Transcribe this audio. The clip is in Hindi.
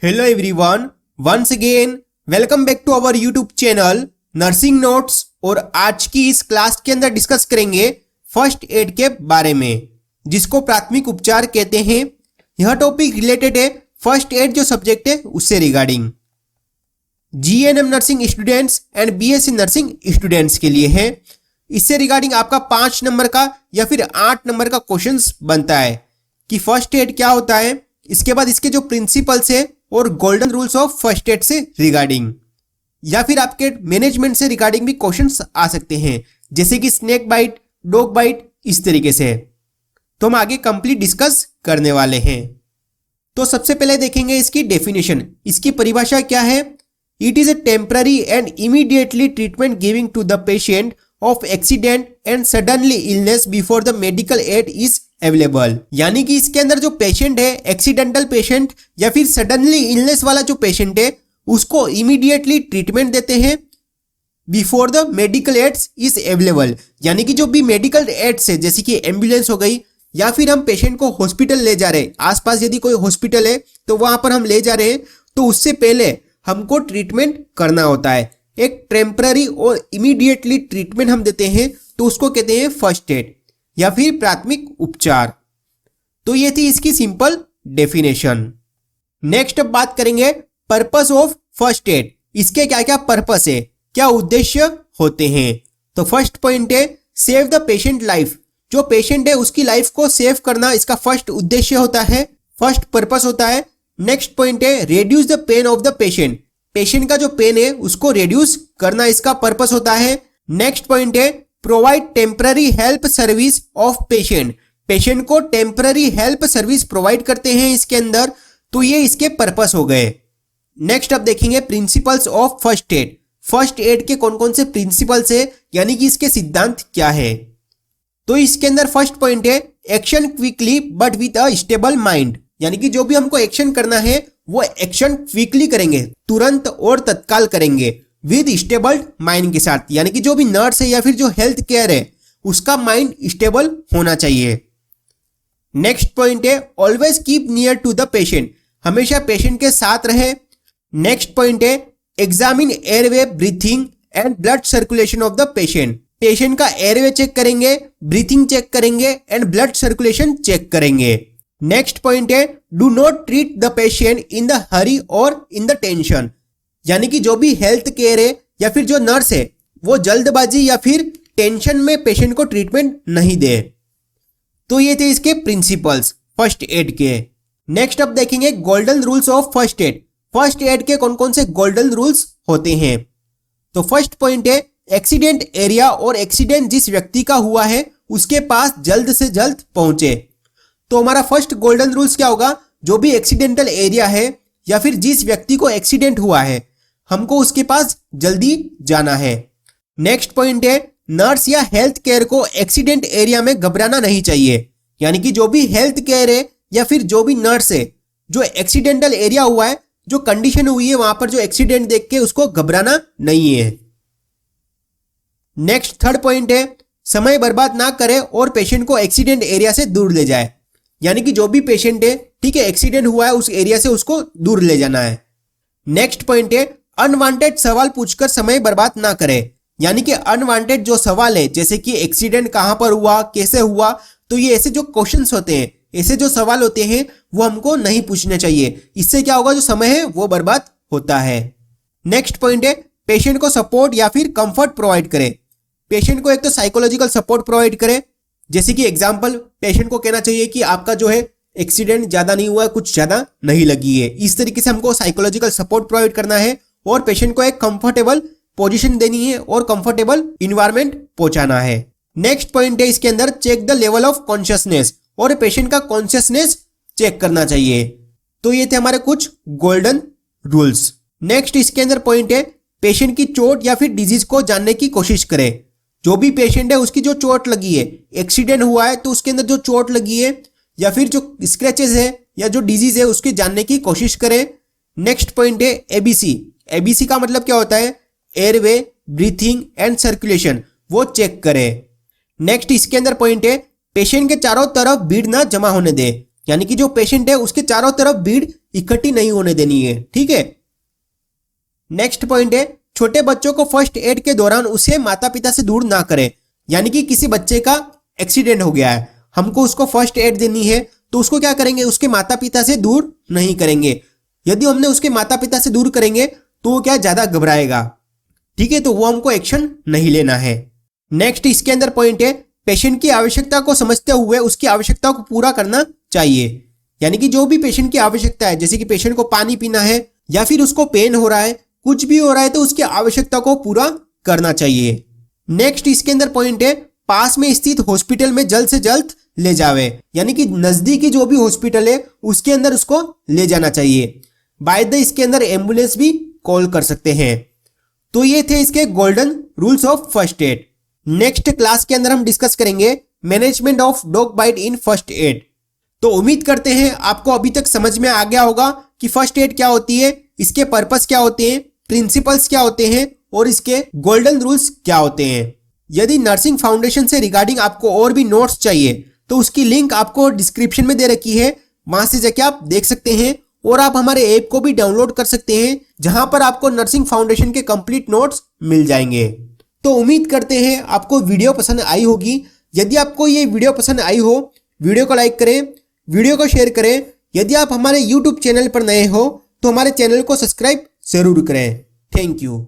Hello everyone, once again welcome back to our YouTube channel nursing notes. और आज की इस क्लास के अंदर डिस्कस करेंगे फर्स्ट एड के बारे में, जिसको प्राथमिक उपचार कहते हैं। यह टॉपिक रिलेटेड है फर्स्ट एड जो सब्जेक्ट है उससे regarding. GNM nursing students and BSc nursing students के लिए है। इससे रिगार्डिंग आपका 5 नंबर का या फिर 8 नंबर का क्वेश्चंस बनता है कि फर्स्ट एड क्या होता है, इसके बाद इसके जो प्रिंसिपल्स है और golden rules of first add से रिगार्डिंग, या फिर आपके मैनेजमेंट से रिगार्डिंग भी क्वेश्चंस आ सकते हैं, जैसे कि स्नेक बाइट, डॉग बाइट, इस तरीके से। तो हम आगे कंप्लीट डिस्कस करने वाले हैं। तो सबसे पहले देखेंगे इसकी डेफिनेशन, इसकी परिभाषा क्या है। It is a temporary and immediately treatment giving to the patient of accident and suddenly illness before the medical aid is available. यानी कि इसके अंदर जो पेशेंट है, एक्सीडेंटल पेशेंट या फिर सडनली इलनेस वाला जो पेशेंट है, उसको इमीडिएटली ट्रीटमेंट देते हैं before the medical aids is available. यानी कि जो भी मेडिकल एड्स है, जैसे कि एम्बुलेंस हो गई, या फिर हम पेशेंट को हॉस्पिटल ले जा रहे हैं, आसपास यदि कोई हॉस्पिटल है तो वहां पर हम ले जा रहे हैं, तो उससे पहले हमको ट्रीटमेंट करना होता है। एक टेम्पररी और इमीडिएटली ट्रीटमेंट हम देते हैं, तो उसको कहते हैं फर्स्ट एड या फिर प्राथमिक उपचार। तो ये थी इसकी सिंपल डेफिनेशन। नेक्स्ट अब बात करेंगे पर्पस ऑफ फर्स्ट एड। इसके क्या क्या पर्पस है, क्या उद्देश्य होते हैं। तो फर्स्ट पॉइंट है सेव द पेशेंट लाइफ। जो पेशेंट है उसकी लाइफ को सेव करना इसका फर्स्ट उद्देश्य होता है, फर्स्ट पर्पस होता है। नेक्स्ट पॉइंट है reduce the pain of the patient. Patient का जो पेन है उसको रेड्यूस करना इसका पर्पस होता है। नेक्स्ट पॉइंट है provide temporary help service of patient. Patient को टेम्पररी हेल्प सर्विस प्रोवाइड करते हैं इसके अंदर, तो ये इसके पर्पस हो गए। नेक्स्ट अब देखेंगे principles of first add. First aid के कौन कौन से प्रिंसिपल्स है, यानी कि इसके सिद्धांत क्या है। तो इसके अंदर फर्स्ट पॉइंट है action quickly but with a stable mind. यानी कि जो भी हमको एक्शन करना है वो एक्शन क्विकली करेंगे, तुरंत और तत्काल करेंगे, विद स्टेबल माइंड के साथ। यानी कि जो भी नर्स है या फिर जो हेल्थ केयर है उसका माइंड स्टेबल होना चाहिए। नेक्स्ट पॉइंट है always keep near to the patient. हमेशा पेशेंट के साथ रहे। नेक्स्ट पॉइंट है examine airway, breathing and blood circulation of the patient. Patient का एयरवे चेक करेंगे, ब्रीथिंग चेक करेंगे एंड ब्लड सर्कुलेशन चेक करेंगे। नेक्स्ट पॉइंट है do not treat the patient in the hurry or in the tension. यानी कि जो भी हेल्थ केयर है या फिर जो नर्स है वो जल्दबाजी या फिर टेंशन में पेशेंट को ट्रीटमेंट नहीं दे। तो ये थे इसके प्रिंसिपल्स फर्स्ट एड के। नेक्स्ट अब देखेंगे golden rules of first add. First aid के कौन कौन से गोल्डन रूल्स होते हैं। तो फर्स्ट पॉइंट है एक्सीडेंट एरिया और एक्सीडेंट जिस व्यक्ति का हुआ है उसके पास जल्द से जल्द पहुंचे। तो हमारा फर्स्ट गोल्डन रूल्स क्या होगा, जो भी एक्सीडेंटल एरिया है या फिर जिस व्यक्ति को एक्सीडेंट हुआ है हमको उसके पास जल्दी जाना है। नेक्स्ट पॉइंट है नर्स या हेल्थ केयर को एक्सीडेंट एरिया में घबराना नहीं चाहिए। यानी कि जो भी हेल्थ केयर है या फिर जो भी नर्स है, जो एक्सीडेंटल एरिया हुआ है, जो कंडीशन हुई है वहां पर जो एक्सीडेंट देख के उसको घबराना नहीं है। नेक्स्ट थर्ड पॉइंट है समय बर्बाद ना करे और पेशेंट को एक्सीडेंट एरिया से दूर ले जाए। यानी कि जो भी पेशेंट है, ठीक है, एक्सीडेंट हुआ है उस एरिया से उसको दूर ले जाना है। नेक्स्ट पॉइंट है अनवांटेड सवाल पूछकर समय बर्बाद ना करे। यानी कि अनवांटेड जो सवाल है, जैसे कि एक्सीडेंट कहां पर हुआ, कैसे हुआ, तो ये ऐसे जो क्वेश्चंस होते हैं, ऐसे जो सवाल होते हैं वो हमको नहीं पूछने चाहिए। इससे क्या होगा, जो समय है वो बर्बाद होता है। नेक्स्ट पॉइंट है पेशेंट को सपोर्ट या फिर कंफर्ट प्रोवाइड करे। पेशेंट को एक तो साइकोलॉजिकल सपोर्ट प्रोवाइड करे, जैसे कि एग्जाम्पल पेशेंट को कहना चाहिए कि आपका जो है एक्सीडेंट ज्यादा नहीं हुआ है, कुछ ज्यादा नहीं लगी है। इस तरीके से हमको साइकोलॉजिकल सपोर्ट प्रोवाइड करना है और पेशेंट को एक कंफर्टेबल पोजीशन देनी है और कंफर्टेबल इन्वायरमेंट पहुंचाना है। नेक्स्ट पॉइंट है इसके अंदर check the level of consciousness, और पेशेंट का कॉन्शियसनेस चेक करना चाहिए। तो ये थे हमारे कुछ गोल्डन रूल्स। नेक्स्ट इसके अंदर पॉइंट है पेशेंट की चोट या फिर डिजीज को जानने की कोशिश करे। जो भी पेशेंट है उसकी जो चोट लगी है, एक्सीडेंट हुआ है तो उसके अंदर जो चोट लगी है या फिर जो स्क्रैचेस है या जो डिजीज है उसके जानने की कोशिश करें। नेक्स्ट पॉइंट है एबीसी। एबीसी का मतलब क्या होता है, एयरवे, ब्रीथिंग एंड सर्कुलेशन, वो चेक करें। नेक्स्ट इसके अंदर पॉइंट है पेशेंट के चारों तरफ भीड़ ना जमा होने दे। यानी कि जो पेशेंट है उसके चारों तरफ भीड़ इकट्ठी नहीं होने देनी है, ठीक है। नेक्स्ट पॉइंट है, छोटे बच्चों को फर्स्ट एड के दौरान उसे माता पिता से दूर ना करें। यानी कि किसी बच्चे का एक्सीडेंट हो गया है, हमको उसको फर्स्ट एड देनी है, तो उसको क्या करेंगे, उसके माता पिता से दूर नहीं करेंगे। यदि हमने उसके माता पिता से दूर करेंगे तो वो क्या ज्यादा घबराएगा, ठीक है, तो वो हमको एक्शन नहीं लेना है। नेक्स्ट इसके अंदर पॉइंट है, पेशेंट की आवश्यकता को समझते हुए उसकी आवश्यकता को पूरा करना चाहिए। यानी कि जो भी पेशेंट की आवश्यकता है, जैसे कि पेशेंट को पानी पीना है या फिर उसको पेन हो रहा है, कुछ भी हो रहा है, तो उसकी आवश्यकता को पूरा करना चाहिए। नेक्स्ट इसके अंदर पॉइंट है, पास में स्थित हॉस्पिटल में जल्द से जल्द ले जावे। यानी कि नजदीकी जो भी हॉस्पिटल है उसके अंदर उसको ले जाना चाहिए। बाय द इसके अंदर एम्बुलेंस भी कॉल कर सकते हैं। तो ये थे इसके golden rules of first aid. Next class के अंदर हम डिस्कस करेंगे management of dog bite in first aid. तो उम्मीद करते हैं आपको अभी तक समझ में आ गया होगा कि फर्स्ट एड क्या होती है, इसके पर्पस क्या होते हैं, प्रिंसिपल्स क्या होते हैं और इसके गोल्डन रूल्स क्या होते हैं। यदि नर्सिंग फाउंडेशन से रिगार्डिंग आपको और भी नोट्स चाहिए तो उसकी लिंक आपको डिस्क्रिप्शन में दे रखी है, वहां से जाके आप देख सकते हैं। और आप हमारे ऐप को भी डाउनलोड कर सकते हैं, जहां पर आपको नर्सिंग फाउंडेशन के कंप्लीट नोट्स मिल जाएंगे। तो उम्मीद करते हैं आपको वीडियो पसंद आई होगी। यदि आपको ये वीडियो पसंद आई हो, वीडियो को लाइक करें, वीडियो को शेयर करें। यदि आप हमारे यूट्यूब चैनल पर नए हो तो हमारे चैनल को सब्सक्राइब जरूर करें। Thank you.